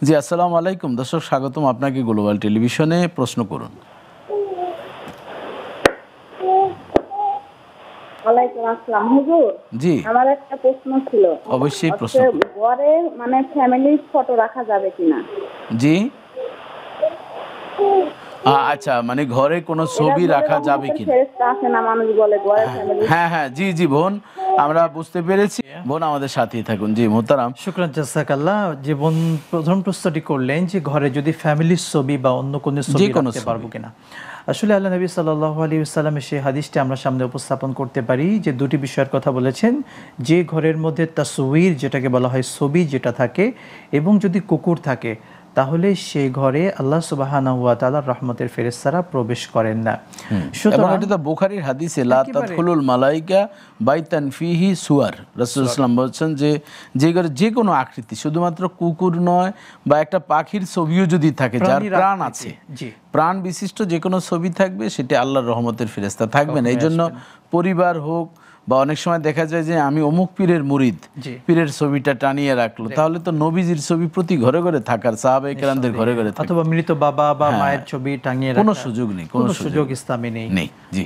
জি, আসসালামু আলাইকুম দর্শক, স্বাগতম আপনাকে গ্লোবাল টেলিভিশনে। প্রশ্ন করুন। ওয়ালাইকুম আসসালাম হুজুর। জি, আমার একটা প্রশ্ন ছিল। অবশ্যই প্রশ্ন হচ্ছে করুন। ঘরে মানে ফ্যামিলির ফটো রাখা যাবে কিনা? জি, আচ্ছা, মানে ঘরে কোনো এরা ছবি বলে রাখা যাবে রহমতের কিনা? ফেরেশতা আসে না, মানুষ বলে ঘরে হ্যাঁ ফ্যামিলি। হ্যাঁ হ্যাঁ, জি জি বোন, আমরা বুঝতে পেরেছি। বোন আমাদের সাথেই থাকুন। জি মোহতারাম। শুকরান জাযাকাল্লাহ। জীবন প্রথম প্রশ্নটি করলেন যে ঘরে যদি ফ্যামিলির ছবি বা অন্য কোনো যে ছবি কোনো রাখতে ছবি। পারবো কিনা। আসলে আল্লাহ নবী সাল্লাল্লাহু আলাইহি ওয়াসাল্লামের সেই হাদিসটি আমরা সামনে উপস্থাপন করতে পারি যে দুটি বিষয়ের কথা বলেছেন। যে ঘরের মধ্যে তাসওয়ির যেটাকে বলা হয় ছবি যেটা থাকে, এবং যদি কুকুর থাকে, তাহলে সেই ঘরে আল্লাহ সুবহানাহু ওয়া তাআলার রহমতের ফেরেশতারা প্রবেশ করেন না। এবং সুতরাং এটা তো বুখারীর হাদিসে লা একেবারে তাদখুলুল মালাইকা বাইতান ফিহি সুয়ার। রাসূলুল্লাহ সাল্লাল্লাহু আলাইহি ওয়াসাল্লাম বলছেন যে ঘরে যে কোনো আকৃতি, শুধুমাত্র কুকুর নয়, বা একটা পাখির ছবিও যদি থাকে যার প্রাণীর প্রাণ আকৃতি, আছে, জি, প্রাণ বিশিষ্ট যে কোনো ছবি থাকবে, সেটা আল্লাহর রহমতের ফেরেশতা থাকবে না। এই জন্য পরিবার হোক বা অনেক সময় দেখা যায় যে আমি অমুক পীরের মুরিদ, জি, পীরের ছবিটা টানিয়ে রাখলো, তাহলে তো নবীজির ছবি প্রতি ঘরে ঘরে থাকার, সাহাবায়ে কেরামদের ঘরে ঘরে থাকার অথবা মৃত বাবা বা হ্যাঁ, মায়ের ছবি টাঙিয়ে কোনো রাখার সুযোগ নেই, কোনো সুযোগ ইসলামে নেই। নেই। জি।